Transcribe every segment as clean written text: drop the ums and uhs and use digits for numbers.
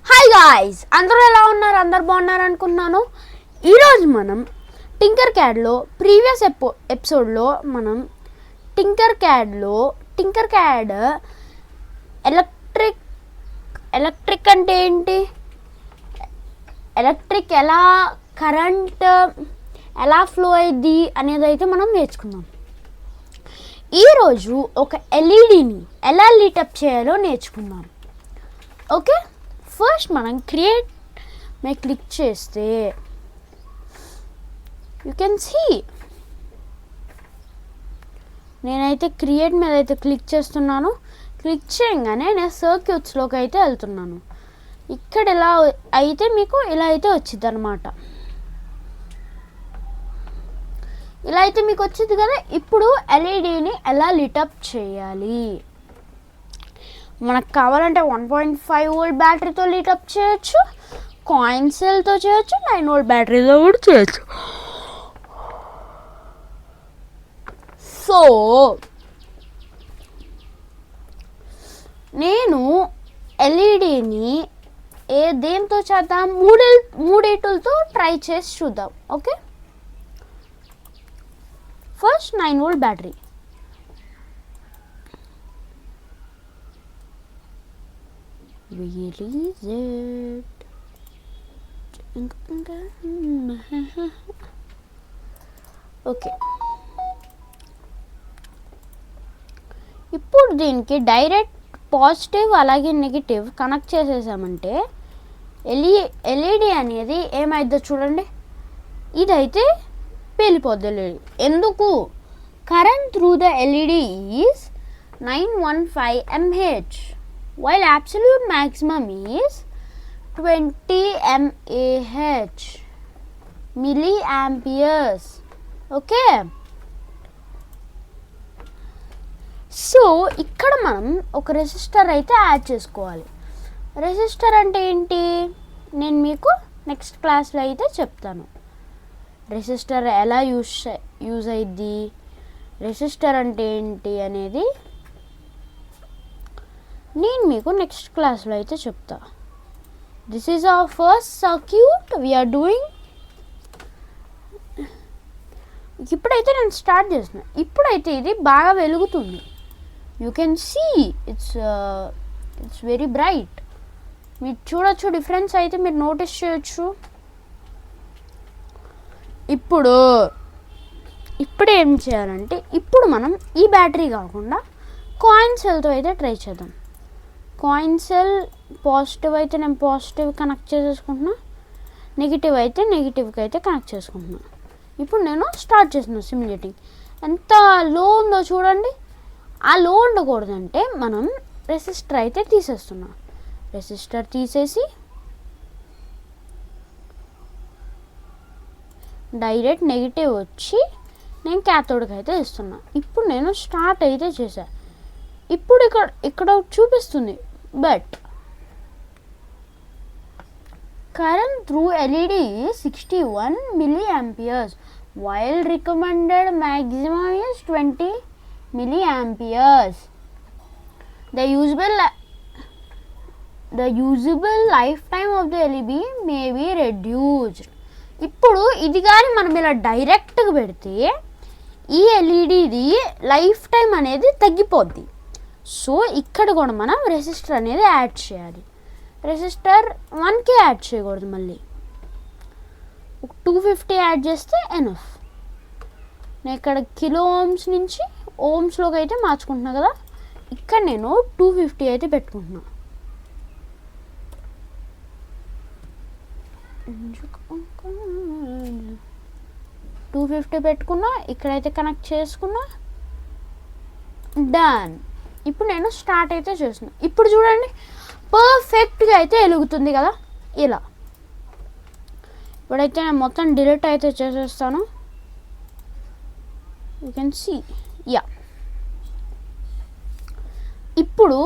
Hi guys, అందరూ ఎలా ఉన్నారు? అందరు బాగున్నారు అనుకుంటున్నాను. ఈరోజు మనం టింకర్ క్యాడ్లో ప్రీవియస్ ఎపిసోడ్లో మనం టింకర్ క్యాడ్ ఎలక్ట్రిక్ అంటే ఏంటి, ఎలక్ట్రిక్ ఎలా కరెంట్ ఎలా ఫ్లో అయ్యిద్ది అనేది అయితే మనం నేర్చుకుందాం. ఈరోజు ఒక ఎల్ఈడిని ఎలా లీటప్ చేయాలో నేర్చుకుందాం. ఓకే, ఫస్ట్ మనం క్రియేట్ మీద క్లిక్ చేస్తే యూ కెన్ సీ, నేనైతే క్రియేట్ మీద అయితే క్లిక్ చేస్తున్నాను. క్లిక్ చేయగానే నేను సర్క్యూట్స్లోకి అయితే వెళ్తున్నాను. ఇక్కడ ఇలా అయితే మీకు ఇలా అయితే వచ్చింది అనమాట. ఇలా అయితే మీకు వచ్చింది కదా. ఇప్పుడు ఎల్ఈడిని ఎలా లిటప్ చేయాలి, మనకు కావాలంటే 1.5 వోల్ట్ బ్యాటరీతో లీటప్ చేయొచ్చు, కాయిన్ సెల్తో చేయొచ్చు, 9 వోల్ట్ బ్యాటరీతో కూడా చేయొచ్చు. సో నేను ఎల్ఈడిని దేంతో చేద్దాం, మూడేటులతో ట్రై చేసి చూద్దాం. Okay, first 9 volt battery. Release it. Okay, ఇప్పుడు దీనికి డైరెక్ట్ పాజిటివ్ అలాగే నెగిటివ్ కనెక్ట్ చేసేసామంటే ఎల్ఈడి అనేది ఏమైద్దో చూడండి, ఇదైతే పేలిపోద్ది ఎల్ఈడి. ఎందుకు? Current through the LED is 915 mAh while absolute maximum is 20 mAh milliamperes. Okay, so ఇక్కడ మనం ఒక రెసిస్టర్ అయితే యాడ్ చేసుకోవాలి. రెసిస్టర్ అంటే ఏంటి నేను మీకు నెక్స్ట్ క్లాస్లో అయితే చెప్తాను. రెసిస్టర్ ఎలా యూజ్ అయ్యిద్ది, రెసిస్టర్ అంటే ఏంటి అనేది నేను మీకు నెక్స్ట్ క్లాస్లో అయితే చెప్తా. This is our first circuit we're doing. ఇప్పుడైతే నేను స్టార్ట్ చేసిన, ఇప్పుడైతే ఇది బాగా వెలుగుతుంది. You can see it's very bright. మీరు చూడొచ్చు, డిఫరెన్స్ అయితే మీరు నోటీస్ చేయొచ్చు. ఇప్పుడు ఏం చేయాలంటే, ఇప్పుడు మనం ఈ బ్యాటరీ కాకుండా కాయిన్ సెల్తో అయితే ట్రై చేద్దాం. కాయిన్ సెల్ పాజిటివ్ అయితే నేను పాజిటివ్ కనెక్ట్ చేసేసుకుంటున్నా, నెగిటివ్ అయితే నెగిటివ్కి అయితే కనెక్ట్ చేసుకుంటున్నా. ఇప్పుడు నేను స్టార్ట్ చేసిన సిమ్యులేటింగ్. ఎంత లో ఉందో చూడండి. ఆ లో ఉండకూడదంటే మనం రెసిస్టర్ అయితే తీసేస్తున్నాం. రెసిస్టర్ తీసేసి డైరెక్ట్ నెగిటివ్ వచ్చి నేను క్యాథోడ్కి అయితే ఇస్తున్నా. ఇప్పుడు నేను స్టార్ట్ అయితే చేశా. ఇప్పుడు ఇక్కడ చూపిస్తుంది, but current through LED 61 milliamperes while recommended maximum is 20 milliamperes. The usable lifetime of the LED may be reduced. ఇప్పుడు ఇది కానీ మనం ఇలా డైరెక్ట్గా పెడితే ఈ ఎల్ఈడిది లైఫ్ టైం అనేది తగ్గిపోద్ది. సో ఇక్కడ కూడా మనం రెసిస్టర్ అనేది యాడ్ చేయాలి. రెసిస్టర్ 1K యాడ్ చేయకూడదు, మళ్ళీ 250 యాడ్ చేస్తే ఎనఫ్. నేను ఇక్కడ కిలో ఓమ్స్ నుంచి ఓమ్స్లోకి అయితే మార్చుకుంటున్నా కదా. ఇక్కడ నేను 250 అయితే పెట్టుకుంటున్నా. 250 పెట్టుకున్నా, ఇక్కడైతే కనెక్ట్ చేసుకున్నా, డన్. ఇప్పుడు నేను స్టార్ట్ అయితే చేస్తున్నా. ఇప్పుడు చూడండి, పర్ఫెక్ట్గా అయితే వెలుగుతుంది కదా ఇలా. ఇప్పుడైతే నేను మొత్తం డిలీట్ అయితే చేసేస్తాను. You can see, yeah. ఇప్పుడు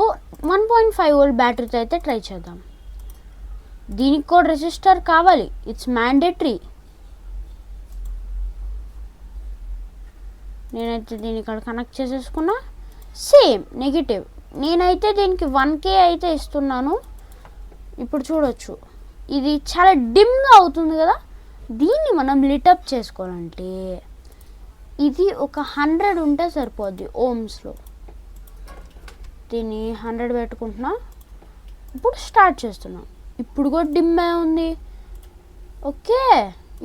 1.5 వోల్ట్ బ్యాటరీతో అయితే ట్రై చేద్దాం. దీనికి కూడా రెసిస్టర్ కావాలి, ఇట్స్ మ్యాండేటరీ. నేనైతే దీన్ని ఇక్కడ కనెక్ట్ చేసేసుకున్నా. సేమ్ నెగిటివ్, నేనైతే దీనికి 1K అయితే ఇస్తున్నాను. ఇప్పుడు చూడొచ్చు ఇది చాలా డిమ్గా అవుతుంది కదా. దీన్ని మనం లిటప్ చేసుకోవాలంటే ఇది ఒక 100 ఉంటే సరిపోద్ది ఓమ్స్లో. దీన్ని 100 పెట్టుకుంటున్నా. ఇప్పుడు స్టార్ట్ చేస్తున్నా. ఇప్పుడు కూడా డిమ్మే ఉంది. ఓకే,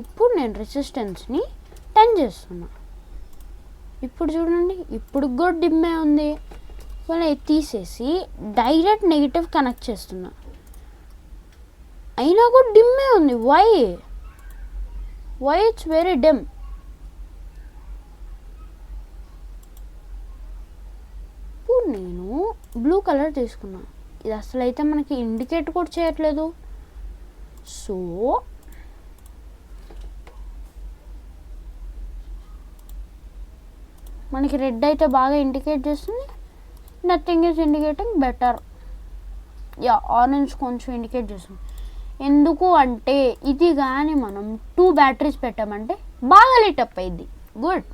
ఇప్పుడు నేను రెసిస్టెన్స్ని 10 చేస్తున్నా. ఇప్పుడు చూడండి, ఇప్పుడు కూడా డిమ్మే ఉంది. మళ్ళీ తీసేసి డైరెక్ట్ నెగిటివ్ కనెక్ట్ చేస్తున్నా. అయినా కూడా డిమ్మే ఉంది. Why it's very dim. ఇప్పుడు నేను బ్లూ కలర్ తీసుకున్నా. ఇది అసలు అయితే మనకి ఇండికేట్ కూడా చేయట్లేదు. సో మనకి రెడ్ అయితే బాగా ఇండికేట్ చేస్తుంది. Nothing is indicating better. Yeah, orange కొంచెం ఇండికేట్ చేస్తుంది. ఎందుకు అంటే ఇది కానీ మనం 2 బ్యాటరీస్ పెట్టామంటే బాగా లిటప్ అయింది. గుడ్.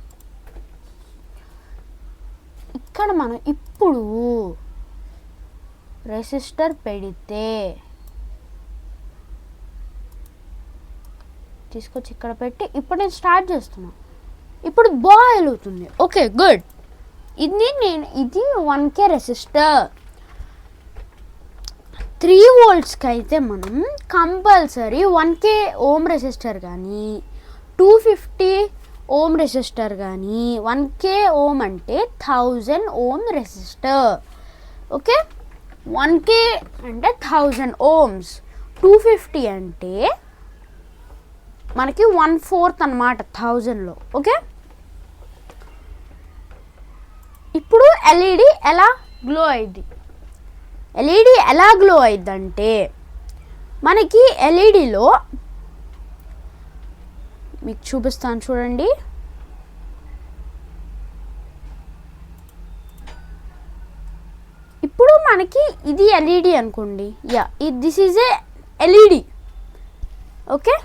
ఇక్కడ మనం ఇప్పుడు రెసిస్టర్ పెడితే తీసుకొచ్చి ఇక్కడ పెట్టి ఇప్పుడు నేను స్టార్ట్ చేస్తున్నా. ఇప్పుడు బాగా వెలుగుతుంది. Okay, good. ఇది 1K రెసిస్టర్. 3 voltsకి అయితే మనం కంపల్సరీ 1K ఓమ్ రెసిస్టర్ కానీ 250 ఓమ్ రెసిస్టర్ కానీ 1K ఓమ్ అంటే 1000 ఓమ్ రెసిస్టర్. ఓకే, 1K అంటే 1000 ఓమ్స్. 250 అంటే మనకి 1/4 అన్నమాట 1000లో. ఓకే, ఇప్పుడు ఎల్ఈడి ఎలా గ్లో అయింది? ఎల్ఈడి ఎలా గ్లో అయిందంటే మనకి ఎల్ఈడిలో మీకు చూపిస్తాను చూడండి. ఇప్పుడు మనకి ఇది ఎల్ఈడి అనుకోండి. Yeah, this is a LED. Okay,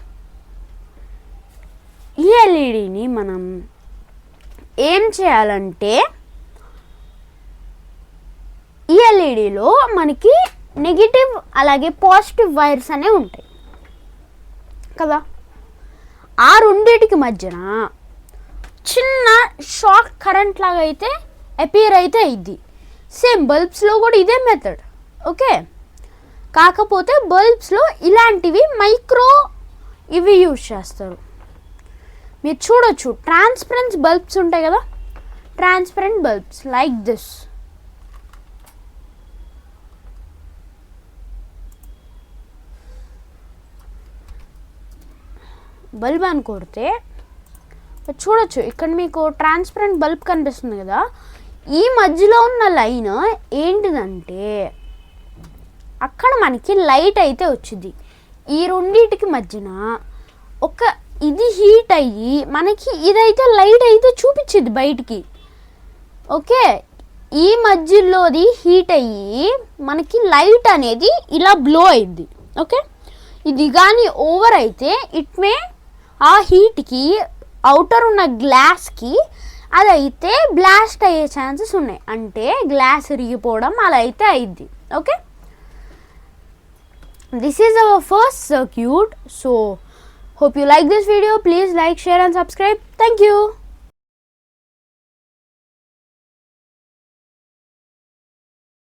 ఈ ఎల్ఈడిని మనం ఏం చేయాలంటే ఈ ఎల్ఈడిలో మనకి నెగిటివ్ అలాగే పాజిటివ్ వైర్స్ అనేవి ఉంటాయి కదా. ఆ రెండింటికి మధ్యన చిన్న షాక్ కరెంట్ లాగా అయితే అపియర్ అయితే అయింది. సేమ్ బల్బ్స్లో కూడా ఇదే మెథడ్. ఓకే, కాకపోతే బల్బ్స్లో ఇలాంటివి మైక్రో ఇవి యూజ్ చేస్తారు. మీరు చూడొచ్చు, ట్రాన్స్పరెంట్ బల్బ్స్ ఉంటాయి కదా, transparent bulbs like this. Bulb అని కొడితే చూడొచ్చు, ఇక్కడ మీకు ట్రాన్స్పరెంట్ బల్బ్ కనిపిస్తుంది కదా. ఈ మధ్యలో ఉన్న లైన్ ఏంటిదంటే అక్కడ మనకి లైట్ అయితే వచ్చింది. ఈ రెండింటికి మధ్యన ఒక ఇది హీట్ అయ్యి మనకి ఇదైతే లైట్ అయితే చూపించింది బయటికి. ఓకే, ఈ మధ్యలోది హీట్ అయ్యి మనకి లైట్ అనేది ఇలా బ్లో అయింది. ఓకే, ఇది కానీ ఓవర్ అయితే ఇట్ మే ఆ హీట్కి అవుటర్ ఉన్న గ్లాస్కి అదైతే బ్లాస్ట్ అయ్యే ఛాన్సెస్ ఉన్నాయి. అంటే గ్లాస్ ఇరిగిపోవడం అలా అయితే అయింది. Okay, this is our first circuit. So hope you like this video. Please like, share and subscribe. Thank you.